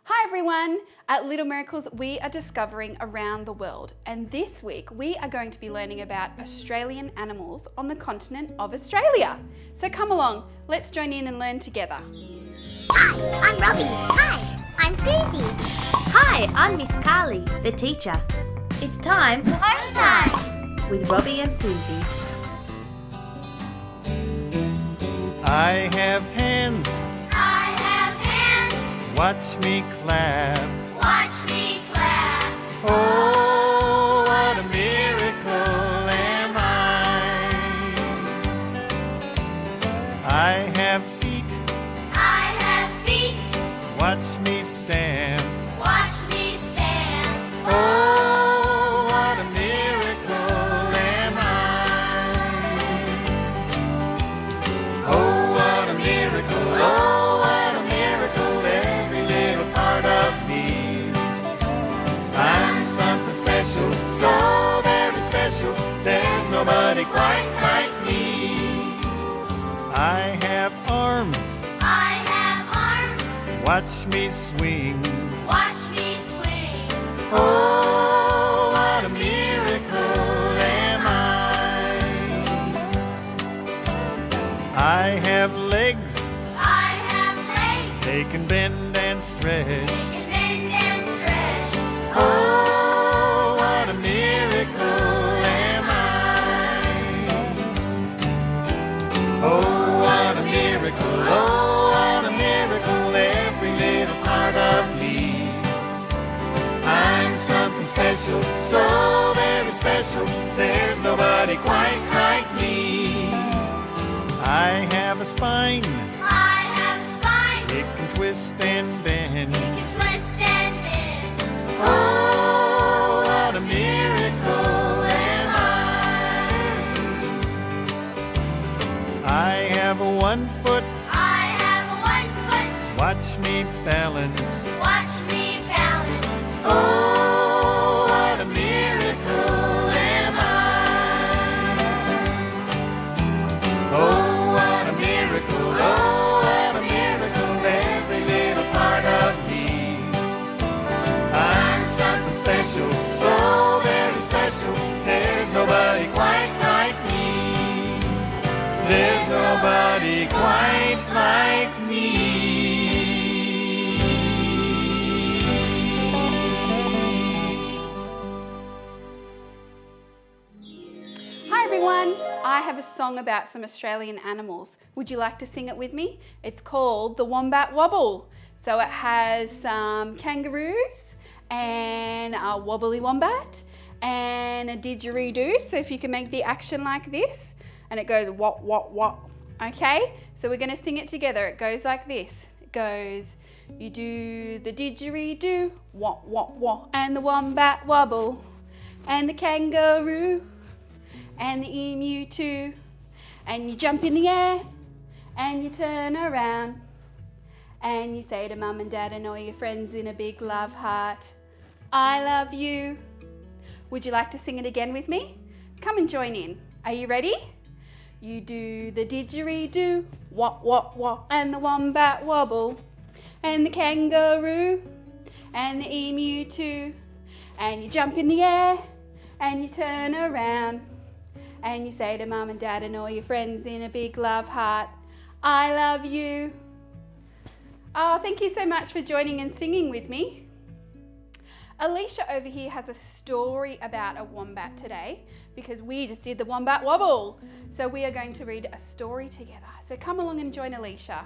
Hi everyone! At Little Miracles we are discovering around the world, and this week we are going to be learning about Australian animals on the continent of Australia. So come along, let's join in and learn together. Hi, I'm Robbie. Hi, I'm Susie. Hi, I'm Miss Carly, the teacher. It's time for Hometime with Robbie and Susie. I have hands. I have hands. Watch me clap. Watch me clap. Oh, what a miracle am I have feet. I have feet. Watch me stand. Watch me stand. Oh, what a miracle am I. Oh, what a miracle. Oh, what a miracle. Every little part of me. I'm something special, so very special. There's nobody quite like me. I have arms. I have arms. Watch me swing. Watch me swing. Oh, what a miracle am I have legs. I have legs. They can bend and stretch. They can bend and stretch. Oh, what a miracle am I. Oh, what a miracle. Oh, what a miracle. Every little part of me. I'm something special, so very special. There's nobody quite like me. I have a spine. I have a spine. It can twist and bend. It can twist and bend. Oh, what a miracle am I have a 1 foot. I have a 1 foot. Watch me balance. Watch me balance. Oh, what a miracle am I. Oh, what a miracle. Oh, what a miracle. Every little part of me. I'm something special, so very special. There's nobody quite like me. There's nobody quite like me. Hi everyone! I have a song about some Australian animals. Would you like to sing it with me? It's called The Wombat Wobble. So it has some kangaroos and a wobbly wombat and a didgeridoo. So if you can make the action like this, and it goes wop, wop, wop. Okay, so we're gonna sing it together. It goes like this. It goes, you do the didgeridoo, wop, wop, wop, and the wombat wobble, and the kangaroo, and the emu too, and you jump in the air, and you turn around, and you say to mum and dad and all your friends in a big love heart, I love you. Would you like to sing it again with me? Come and join in. Are you ready? You do the didgeridoo, wop, wop, wop, and the wombat wobble, and the kangaroo, and the emu too, and you jump in the air, and you turn around, and you say to mum and dad and all your friends in a big love heart, I love you. Oh, thank you so much for joining and singing with me. Alicia over here has a story about a wombat today because we just did the Wombat Wobble. So we are going to read a story together. So come along and join Alicia.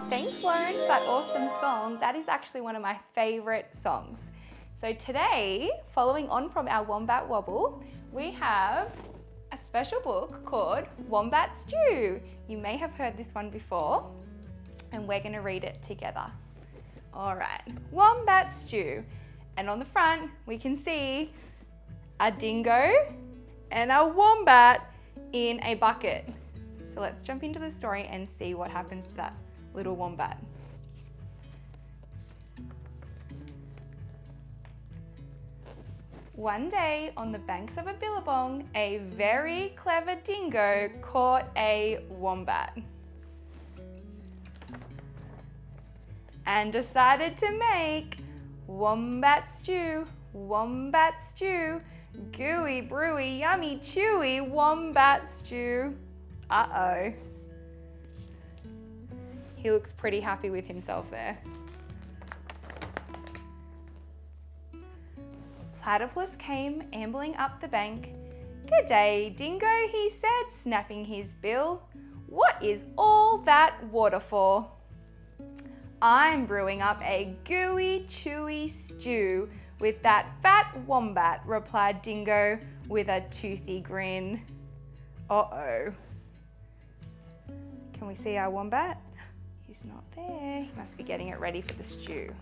Thanks Lauren for that awesome song. That is actually one of my favourite songs. So today, following on from our Wombat Wobble, we have a special book called Wombat Stew. You may have heard this one before, and we're going to read it together. All right, Wombat Stew. And on the front, we can see a dingo and a wombat in a bucket. So let's jump into the story and see what happens to that little wombat. One day on the banks of a billabong, a very clever dingo caught a wombat. and decided to make Wombat Stew, Wombat Stew, gooey, brewy, yummy, chewy Wombat Stew. Uh-oh. He looks pretty happy with himself there. Platypus came ambling up the bank. "Good day, Dingo," he said, snapping his bill. "What is all that water for?" "I'm brewing up a gooey, chewy stew with that fat wombat," replied Dingo with a toothy grin. Uh-oh. Can we see our wombat? He's not there. He must be getting it ready for the stew.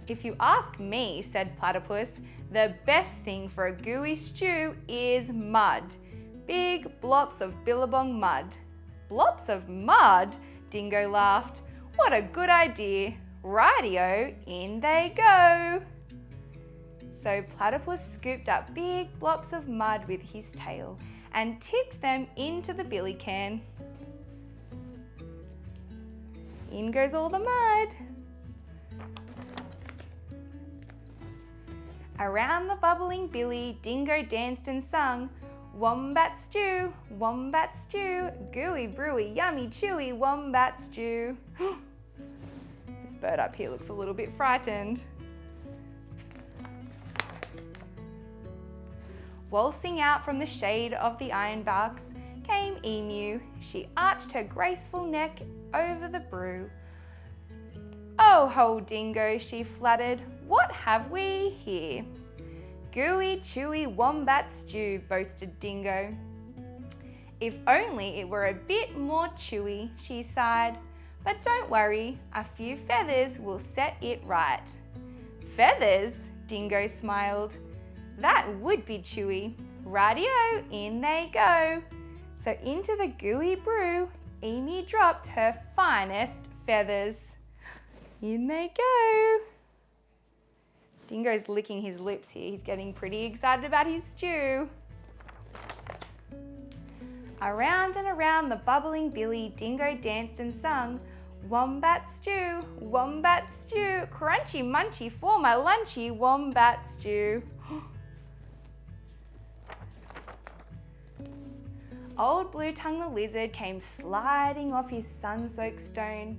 "If you ask me," said Platypus, "the best thing for a gooey stew is mud. Big blobs of billabong mud." "Blobs of mud?" Dingo laughed. "What a good idea. Rightio, in they go." So Platypus scooped up big blobs of mud with his tail and tipped them into the billy can. In goes all the mud. Around the bubbling billy, Dingo danced and sung, "Wombat stew, wombat stew, gooey, brewy, yummy, chewy wombat stew." This bird up here looks a little bit frightened. Waltzing out from the shade of the ironbarks came Emu. She arched her graceful neck over the brew. "Oh ho, Dingo," she fluttered, "what have we here?" "Gooey, chewy wombat stew," boasted Dingo. "If only it were a bit more chewy," she sighed. "But don't worry, a few feathers will set it right." "Feathers?" Dingo smiled. "That would be chewy. Rightio, in they go." So into the gooey brew, Emu dropped her finest feathers. In they go. Dingo's licking his lips here. He's getting pretty excited about his stew. Around and around the bubbling billy, Dingo danced and sung, "Wombat stew, wombat stew, crunchy munchy for my lunchy wombat stew." Old Blue Tongue the lizard came sliding off his sun-soaked stone.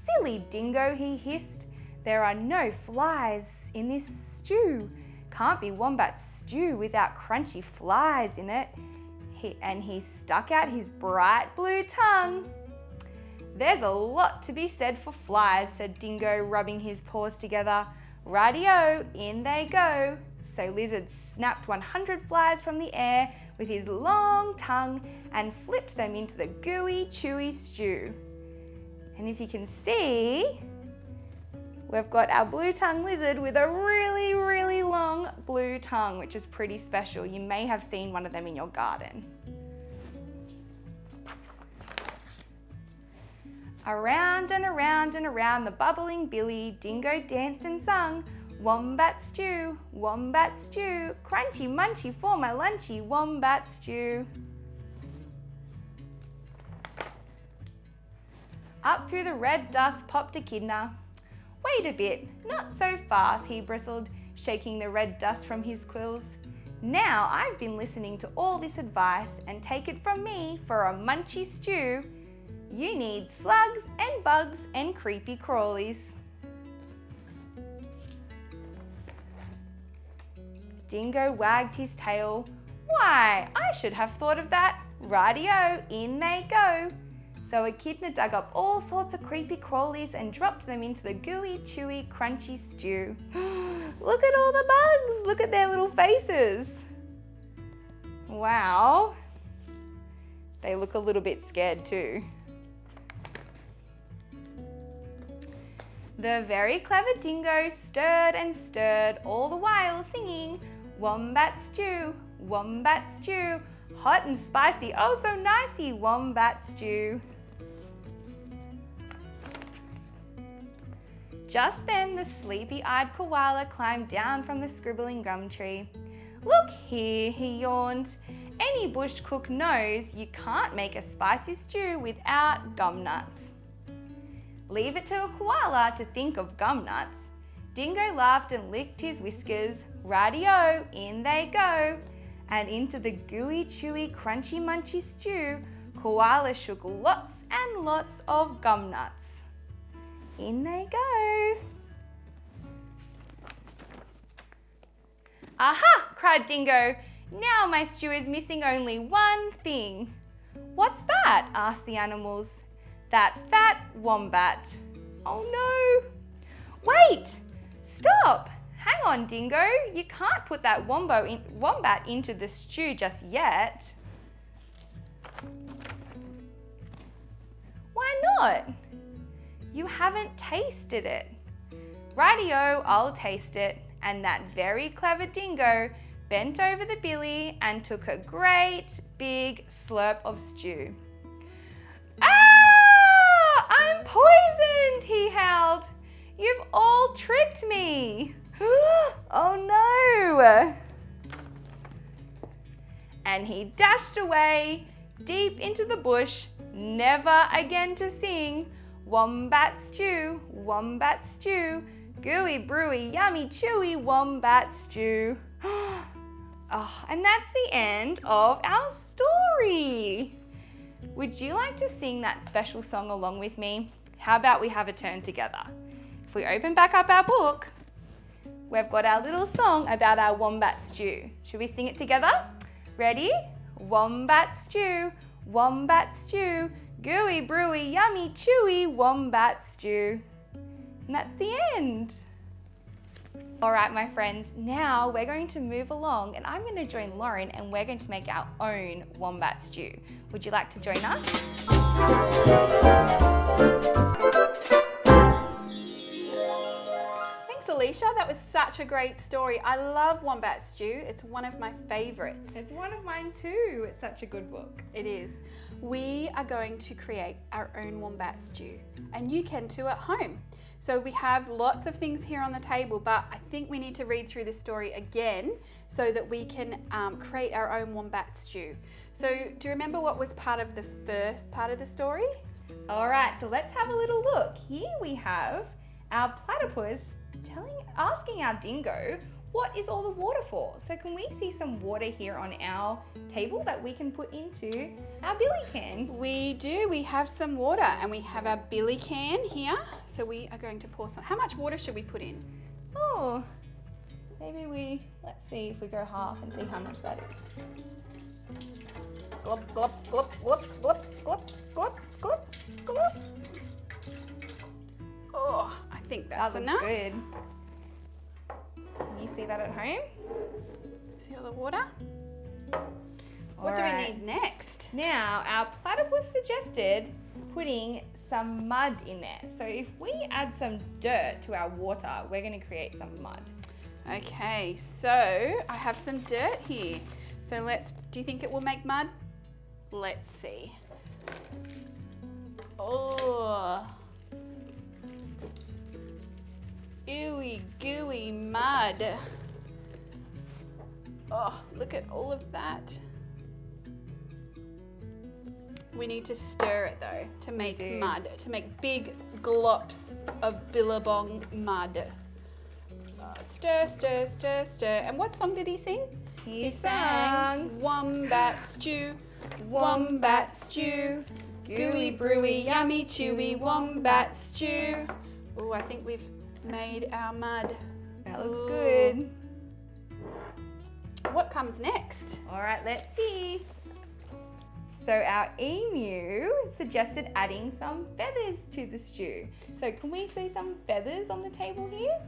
"Silly Dingo," he hissed, "there are no flies in this stew. Can't be wombat stew without crunchy flies in it." And he stuck out his bright blue tongue. "There's a lot to be said for flies," said Dingo, rubbing his paws together. "Rightio, in they go." So Lizard snapped 100 flies from the air with his long tongue and flipped them into the gooey, chewy stew. And if you can see, we've got our blue tongue lizard with a really, really long blue tongue, which is pretty special. You may have seen one of them in your garden. Around and around and around the bubbling billy, Dingo danced and sung, "Wombat stew, wombat stew, crunchy munchy for my lunchy wombat stew." Up through the red dust popped Echidna. "Wait a bit, not so fast," he bristled, shaking the red dust from his quills. "Now I've been listening to all this advice, and take it from me, for a munchy stew, you need slugs and bugs and creepy crawlies." Dingo wagged his tail. "Why, I should have thought of that. Rightio, in they go." So Echidna dug up all sorts of creepy crawlies and dropped them into the gooey, chewy, crunchy stew. Look at all the bugs! Look at their little faces. Wow. They look a little bit scared too. The very clever Dingo stirred and stirred, all the while singing, "Wombat stew, wombat stew, hot and spicy, oh so nicey wombat stew." Just then the sleepy-eyed koala climbed down from the scribbling gum tree. "Look here," he yawned, "any bush cook knows you can't make a spicy stew without gum nuts." Leave it to a koala to think of gum nuts. Dingo laughed and licked his whiskers. Radio, in they go. And into the gooey, chewy, crunchy, munchy stew, koala shook lots and lots of gum nuts. In they go. Aha! Cried Dingo. Now my stew is missing only one thing. What's that? Asked the animals. That fat wombat. Oh no! Wait! Stop! Hang on, Dingo. You can't put that wombat into the stew just yet. Why not? You haven't tasted it. Rightio, I'll taste it. And that very clever Dingo bent over the billy and took a great big slurp of stew. Ah! I'm poisoned, he howled. You've all tricked me. Oh no! And he dashed away deep into the bush, never again to sing. Wombat stew, wombat stew, gooey, brewy, yummy, chewy, wombat stew. Oh, and that's the end of our story. Would you like to sing that special song along with me? How about we have a turn together? If we open back up our book, we've got our little song about our wombat stew. Should we sing it together? Ready? Wombat stew, gooey, brewy, yummy, chewy, wombat stew. And that's the end. All right, my friends, now we're going to move along and I'm going to join Lauren and we're going to make our own wombat stew. Would you like to join us? Thanks, Alicia. That was such a great story. I love Wombat Stew. It's one of my favorites. It's one of mine too. It's such a good book. It is. We are going to create our own Wombat Stew and you can too at home. So we have lots of things here on the table, but I think we need to read through the story again so that we can create our own Wombat Stew. So do you remember what was part of the first part of the story? All right, so let's have a little look. Here we have our platypus asking our dingo, what is all the water for? So can we see some water here on our table that we can put into our billy can? We do. We have some water and we have our billy can here. So we are going to pour some. How much water should we put in? Oh, maybe let's see if we go half and see how much that is. Glop, glop, glop, glop, glop, glop, glop, glop, glop. Oh, I think that's enough. Good. Can you see that at home? See all the water? What do we need next? Now, our platypus suggested putting some mud in there. So if we add some dirt to our water, we're going to create some mud. Okay, so I have some dirt here. So do you think it will make mud? Let's see. Oh. Ooey gooey mud. Oh, look at all of that. We need to stir it though to make mud, to make big glops of billabong mud. Stir, stir, stir, stir. And what song did he sing? He sang Wombat Stew, Wombat Stew, gooey, brewy, yummy, chewy, Wombat Stew. Oh, I think we've made our mud. That looks good. What comes next? All right, let's see. So our emu suggested adding some feathers to the stew. So can we see some feathers on the table here?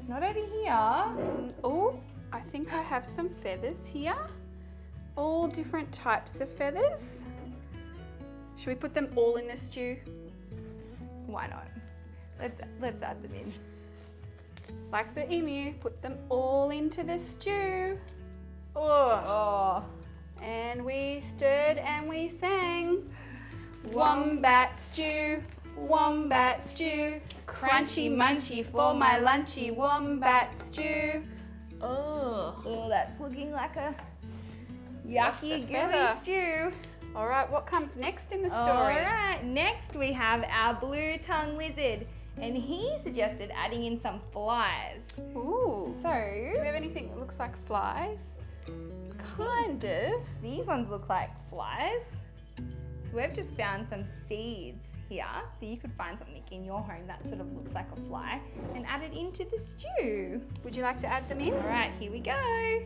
Not over here. Oh, I think I have some feathers here. All different types of feathers. Should we put them all in the stew? Why not? Let's add them in. Like the emu, put them all into the stew. Oh. And we stirred and we sang. Wombat stew, wombat stew, crunchy munchy for my lunchy wombat stew. Oh, that's looking like a yucky gooey stew. All right, what comes next in the story? All right, next we have our blue tongue lizard, and he suggested adding in some flies. Ooh. So, Do we have anything that looks like flies? Kind of. these ones look like flies. So we've just found some seeds here. So you could find something in your home that sort of looks like a fly and add it into the stew. Would you like to add them in? All right, here we go.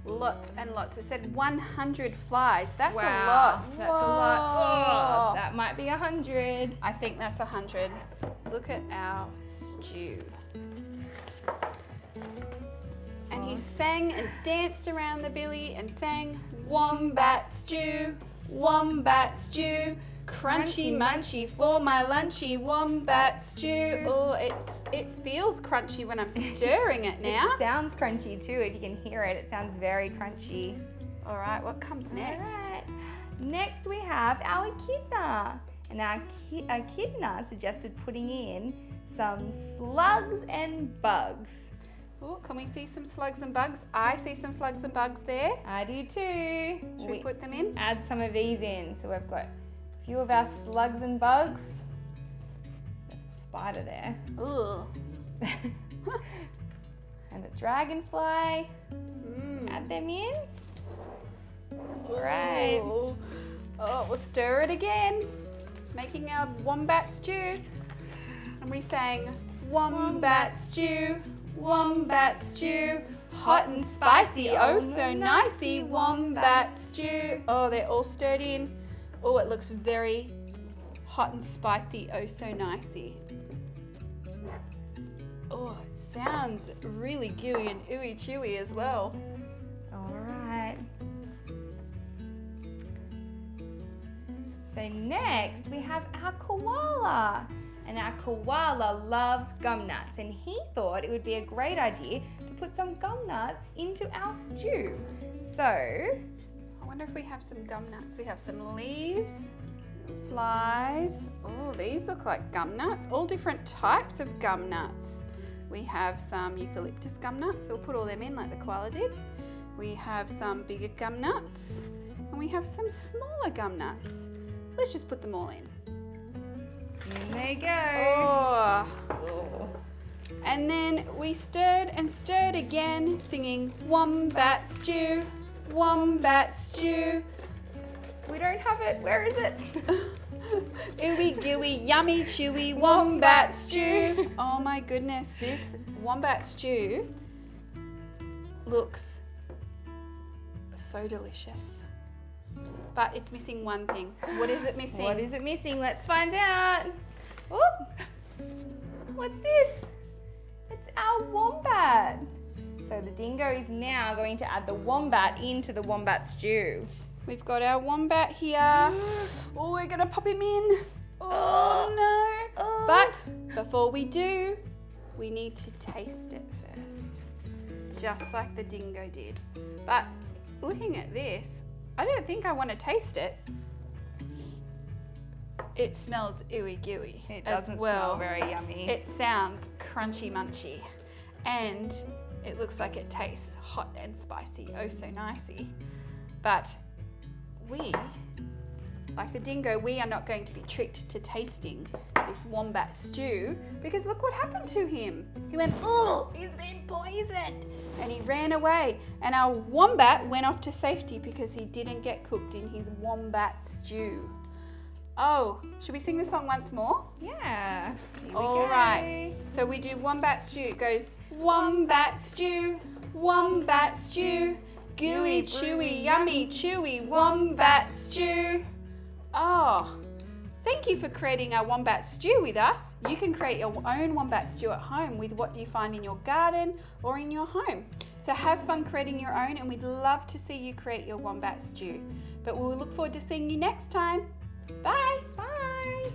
Lots and lots. It said 100 flies. That's a Wow, lot. that's a lot. Whoa. Oh, that might be 100. I think that's 100. Look at our stew. And he sang and danced around the billy and sang, Wombat Stew, Wombat Stew, crunchy munchy for my lunchy Wombat Stew. Oh, it feels crunchy when I'm stirring it now. It sounds crunchy too. If you can hear it, it sounds very crunchy. All right, what comes next? All right. Next we have our echidna. And our echidna suggested putting in some slugs and bugs. Oh, can we see some slugs and bugs? I see some slugs and bugs there. I do too. Should we put them in? Add some of these in. So we've got a few of our slugs and bugs. There's a spider there. Ugh. And a dragonfly. Add them in. All right. Oh, we'll stir it again. Making our wombat stew. And we sang, Wombat Stew, Wombat Stew, hot and spicy, oh so nicey, Wombat Stew. Oh, they're all stirred in. Oh, it looks very hot and spicy, oh so nicey. Oh, it sounds really gooey and ooey chewy as well. All right. So next we have our koala. And our koala loves gum nuts, and he thought it would be a great idea to put some gum nuts into our stew. So, I wonder if we have some gum nuts. We have some leaves, flies. Oh, these look like gum nuts. All different types of gum nuts. We have some eucalyptus gum nuts, so we'll put all them in like the koala did. We have some bigger gum nuts, and we have some smaller gum nuts. Let's just put them all in. in they go. Oh. And then we stirred and stirred again, singing Wombat Stew, Wombat Stew. We don't have it. Where is it? Ooey gooey, yummy chewy Wombat Stew. Oh my goodness, this Wombat Stew looks so delicious. But it's missing one thing. What is it missing? What is it missing? Let's find out. Oop. What's this? It's our wombat. So the dingo is now going to add the wombat into the wombat stew. We've got our wombat here. Oh, we're gonna pop him in. Oh no. But before we do, we need to taste it first. Just like the dingo did. But looking at this, I don't think I want to taste it. It smells ooey gooey It as doesn't well. smell very yummy. It sounds crunchy munchy, and it looks like it tastes hot and spicy, oh so nicey. But we, like the dingo, we are not going to be tricked to tasting this wombat stew, because look what happened to him. He went, oh, he's been poisoned, and he ran away. And our wombat went off to safety because he didn't get cooked in his wombat stew. Oh, should we sing the song once more? Yeah. Here we All go. right. So we do wombat stew. It goes wombat stew, wombat stew, gooey, chewy, yummy, chewy, wombat stew. Oh, thank you for creating our wombat stew with us. You can create your own wombat stew at home with what you find in your garden or in your home. So have fun creating your own, and we'd love to see you create your wombat stew. But we'll look forward to seeing you next time. Bye. Bye.